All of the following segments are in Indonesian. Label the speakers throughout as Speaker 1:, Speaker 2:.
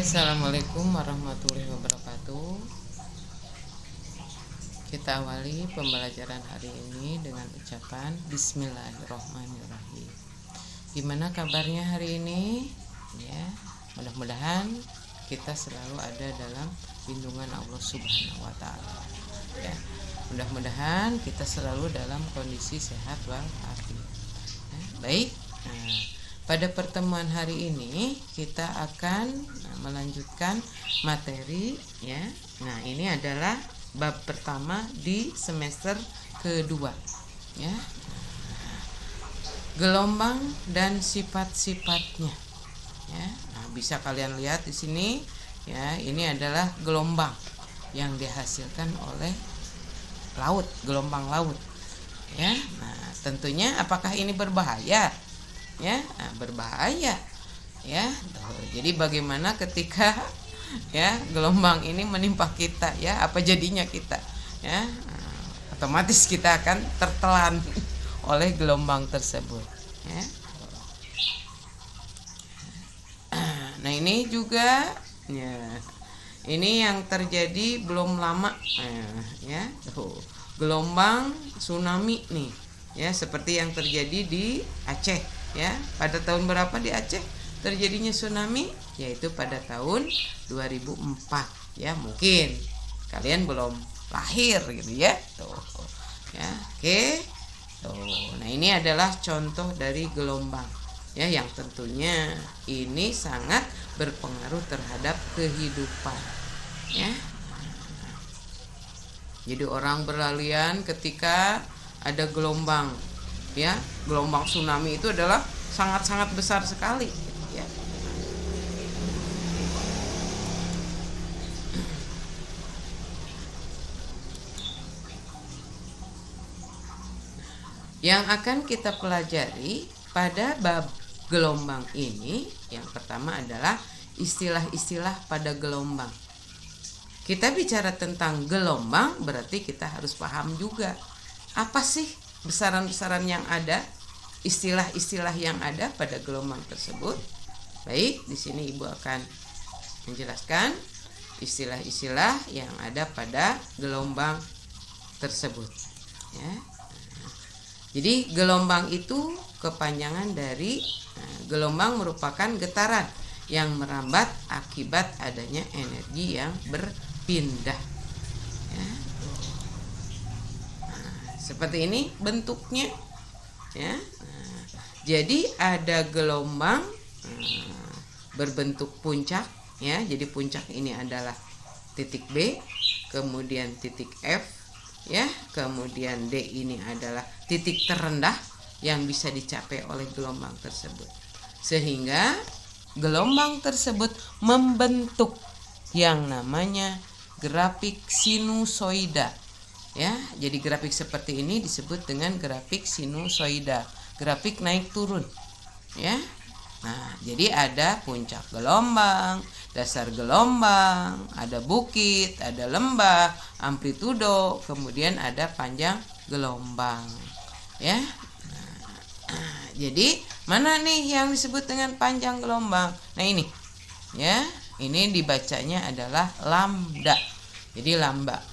Speaker 1: Assalamualaikum warahmatullahi wabarakatuh. Kita awali pembelajaran hari ini dengan ucapan Bismillahirrohmanirrohim. Gimana kabarnya hari ini? Ya, mudah-mudahan kita selalu ada dalam lindungan Allah Subhanahu wa Ta'ala. Ya, mudah-mudahan kita selalu dalam kondisi sehat walafiat. Ya, baik. Nah, pada pertemuan hari ini kita akan melanjutkan materi ya. Nah, ini adalah bab pertama di semester kedua ya. Gelombang dan sifat-sifatnya ya. Nah, bisa kalian lihat di sini ya, ini adalah gelombang yang dihasilkan oleh laut, gelombang laut ya. Nah, tentunya apakah ini berbahaya? Ya, nah, berbahaya ya. Jadi bagaimana ketika ya gelombang ini menimpa kita ya, apa jadinya kita ya? Nah, otomatis kita akan tertelan oleh gelombang tersebut ya. Nah, ini juga ya, ini yang terjadi belum lama ya, tuh gelombang tsunami nih ya, seperti yang terjadi di Aceh ya. Pada tahun berapa di Aceh terjadinya tsunami? Yaitu pada tahun 2004 ya. Mungkin kalian belum lahir gitu ya. Tuh. Ya, oke. Tuh. Nah, ini adalah contoh dari gelombang ya, yang tentunya ini sangat berpengaruh terhadap kehidupan ya. Jadi orang berlarian ketika ada gelombang ya. Gelombang tsunami itu adalah sangat-sangat besar sekali ya. Yang akan kita pelajari pada bab gelombang ini, yang pertama adalah istilah-istilah pada gelombang. Kita bicara tentang gelombang, berarti kita harus paham juga apa sih besaran-besaran yang ada, istilah-istilah yang ada pada gelombang tersebut. Baik, di sini Ibu akan menjelaskan istilah-istilah yang ada pada gelombang tersebut ya. Jadi gelombang itu kepanjangan dari gelombang merupakan getaran yang merambat akibat adanya energi yang berpindah ya. Seperti ini bentuknya ya. Nah, jadi ada gelombang berbentuk puncak ya. Jadi puncak ini adalah titik B, kemudian titik F ya, kemudian D ini adalah titik terendah yang bisa dicapai oleh gelombang tersebut. Sehingga gelombang tersebut membentuk yang namanya grafik sinusoida. Ya, jadi grafik seperti ini disebut dengan grafik sinusoida, grafik naik turun ya. Nah, jadi ada puncak gelombang, dasar gelombang, ada bukit, ada lembah, amplitudo, kemudian ada panjang gelombang ya. Nah, jadi mana nih yang disebut dengan panjang gelombang? Nah, ini ya, ini dibacanya adalah lambda. Jadi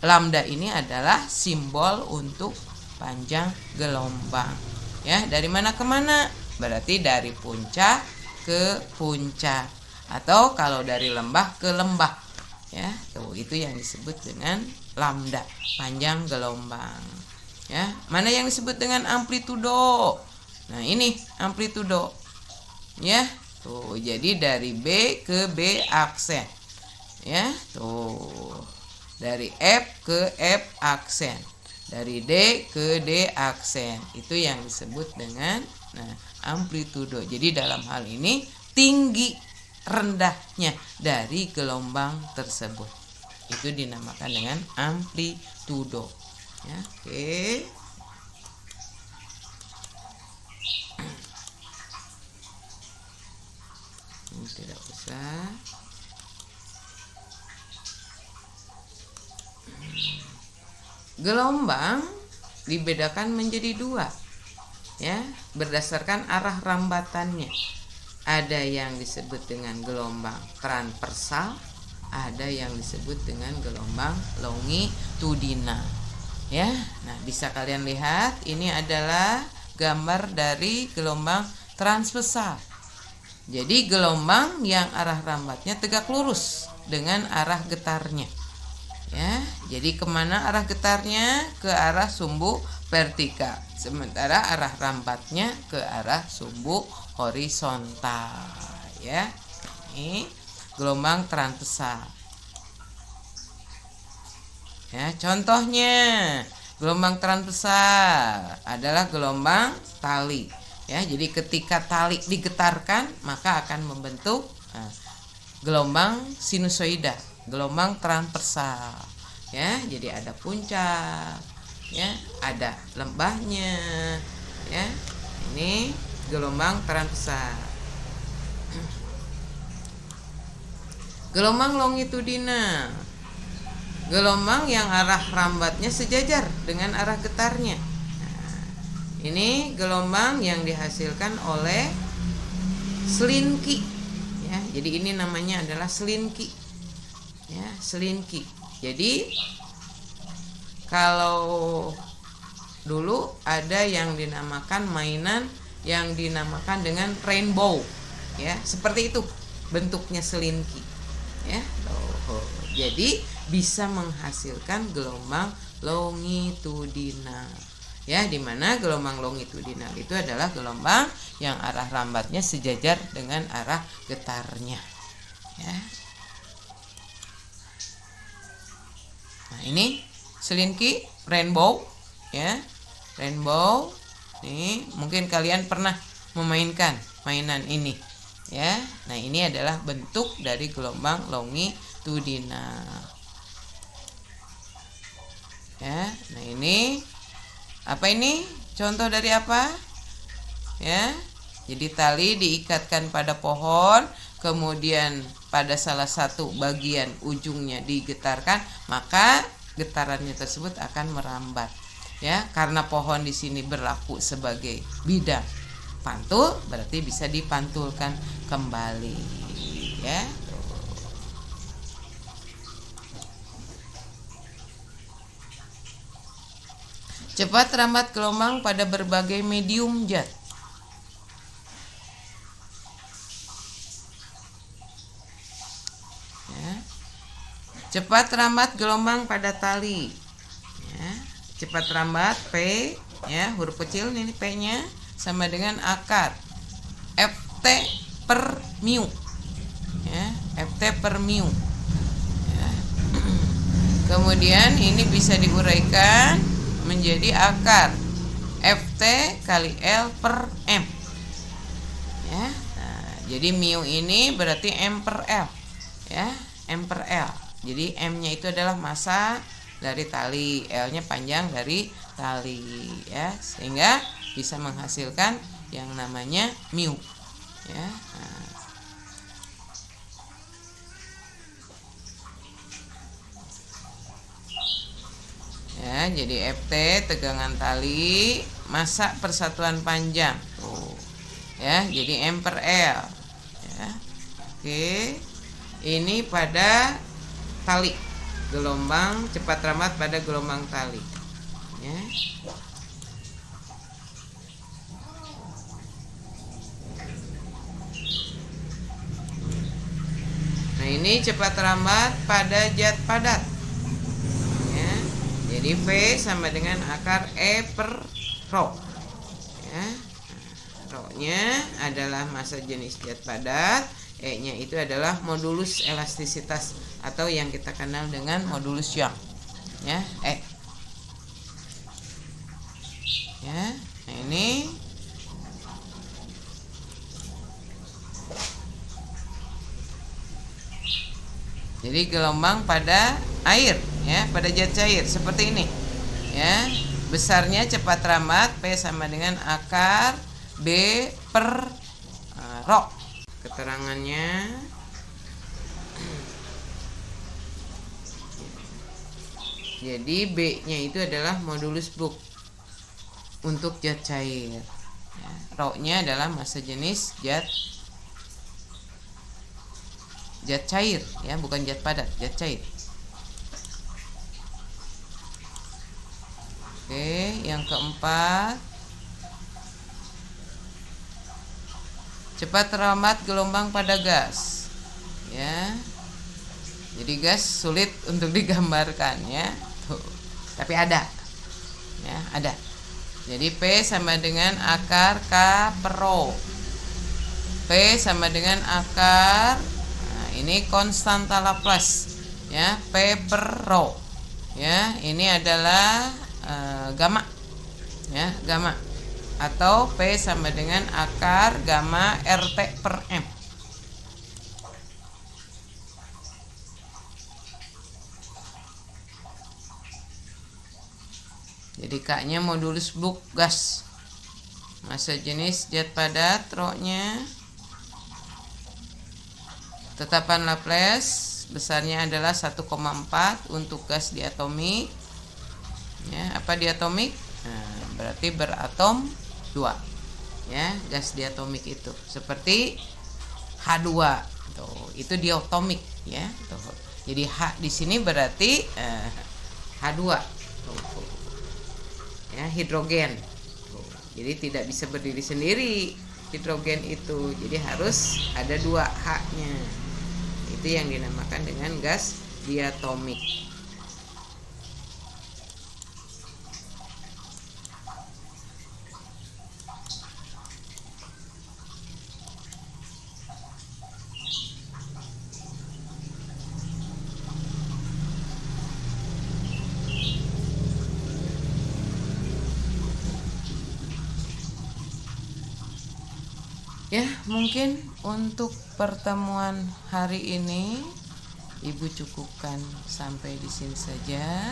Speaker 1: lambda ini adalah simbol untuk panjang gelombang ya. Dari mana ke mana? Berarti dari puncak ke puncak, atau kalau dari lembah ke lembah ya. Tuh, itu yang disebut dengan lambda, panjang gelombang ya. Mana yang disebut dengan amplitudo? Nah, ini amplitudo ya. Tuh, jadi dari B ke B aksen ya. Tuh, dari F ke F aksen, dari D ke D aksen. Itu yang disebut dengan amplitudo. Jadi dalam hal ini tinggi rendahnya dari gelombang tersebut itu dinamakan dengan amplitudo ya. Oke. Ini tidak usah. Gelombang dibedakan menjadi dua ya, berdasarkan arah rambatannya. ada yang disebut dengan gelombang transversal, ada yang disebut dengan gelombang longitudinal. Ya, nah bisa kalian lihat ini adalah gambar dari gelombang transversal. Jadi gelombang yang arah rambatnya tegak lurus dengan arah getarnya. Ya, jadi kemana arah getarnya? Ke arah sumbu vertikal. Sementara arah rambatnya ke arah sumbu horizontal. Ya, ini gelombang transversal. Ya, contohnya gelombang transversal adalah gelombang tali. Ya, jadi ketika tali digetarkan maka akan membentuk gelombang sinusoida, gelombang transversal. Ya, jadi ada puncak, ya, ada lembahnya. Ya, ini gelombang transversal. Gelombang longitudinal, gelombang yang arah rambatnya sejajar dengan arah getarnya. Nah, ini gelombang yang dihasilkan oleh selinki. Ya, jadi ini namanya adalah selinki. Ya, selinki. Jadi kalau dulu ada yang dinamakan mainan yang dinamakan dengan rainbow. Ya, seperti itu bentuknya selinki. Ya, jadi bisa menghasilkan gelombang longitudinal. Ya, dimana gelombang longitudinal itu adalah gelombang yang arah rambatnya sejajar dengan arah getarnya. Ya. Nah, ini selinki rainbow, ya, rainbow. Nih, mungkin kalian pernah memainkan mainan ini, ya. Nah, ini adalah bentuk dari gelombang longitudinal. Ya, nah ini apa ini? Contoh dari apa? Ya, jadi tali diikatkan pada pohon, kemudian pada salah satu bagian ujungnya digetarkan, maka getarannya tersebut akan merambat. Ya, karena pohon di sini berlaku sebagai bidang pantul, berarti bisa dipantulkan kembali. Ya. Cepat rambat gelombang pada berbagai medium zat. Ya. Cepat rambat gelombang pada tali. Ya. Cepat rambat P, ya, huruf kecil ini P-nya sama dengan akar Ft per mu. Ya, Ft per mu. Ya. Kemudian ini bisa diuraikan menjadi akar Ft kali L per M. Ya, nah, jadi mu ini berarti M per L. Ya, M per L. Jadi M-nya itu adalah massa dari tali, L-nya panjang dari tali, ya, sehingga bisa menghasilkan yang namanya mu. Ya, nah. Ya, jadi Ft tegangan tali, massa persatuan panjang. Tuh. Ya, jadi M per L. Ya. Oke. Ini pada tali. Gelombang cepat rambat pada gelombang tali. Ya. Nah, ini cepat rambat pada zat padat. Jadi V sama dengan akar E per Rho. Ya. Rho-nya adalah massa jenis zat padat, E-nya itu adalah modulus elastisitas atau yang kita kenal dengan modulus Young. Ya, E. Ya, nah ini jadi gelombang pada air, ya, pada zat cair seperti ini. Ya, besarnya cepat rambat P sama dengan akar B per Rho. Keterangannya jadi B-nya itu adalah modulus Book untuk zat cair. Ya, Rho-nya adalah massa jenis zat zat cair ya, bukan zat padat, zat cair. Oke, yang keempat, cepat terlambat gelombang pada gas ya. Jadi gas sulit untuk digambarkan ya. Tuh. Tapi ada. Ya, ada. Jadi P sama dengan akar K per rho. P sama dengan akar, nah, ini konstanta Laplace ya, P per rho. Ya, ini adalah gamma ya, gamma, atau P sama dengan akar gamma RT per M. Jadi K-nya modulus Book gas. Massa jenis zat padat, rho-nya. Tetapan Laplace besarnya adalah 1,4 untuk gas diatomik. Ya, apa diatomik? Nah, berarti beratom 2. Ya, gas diatomik itu seperti H2. Tuh, itu diatomik ya. Tuh. Jadi H di sini berarti H2. Tuh. Ya, hidrogen. Tuh. Jadi tidak bisa berdiri sendiri hidrogen itu. Jadi harus ada 2 H-nya. Itu yang dinamakan dengan gas diatomik. Ya, mungkin untuk pertemuan hari ini Ibu cukupkan sampai di sini saja.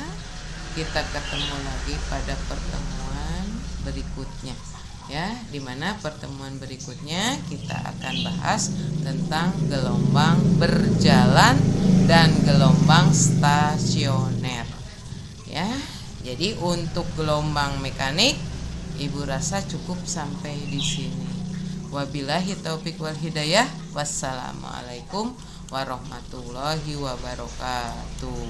Speaker 1: Kita ketemu lagi pada pertemuan berikutnya. Ya, dimana pertemuan berikutnya kita akan bahas tentang gelombang berjalan dan gelombang stasioner. Ya, jadi untuk gelombang mekanik Ibu rasa cukup sampai di sini. Wabillahi taufik wal hidayah. Wassalamualaikum warahmatullahi wabarakatuh.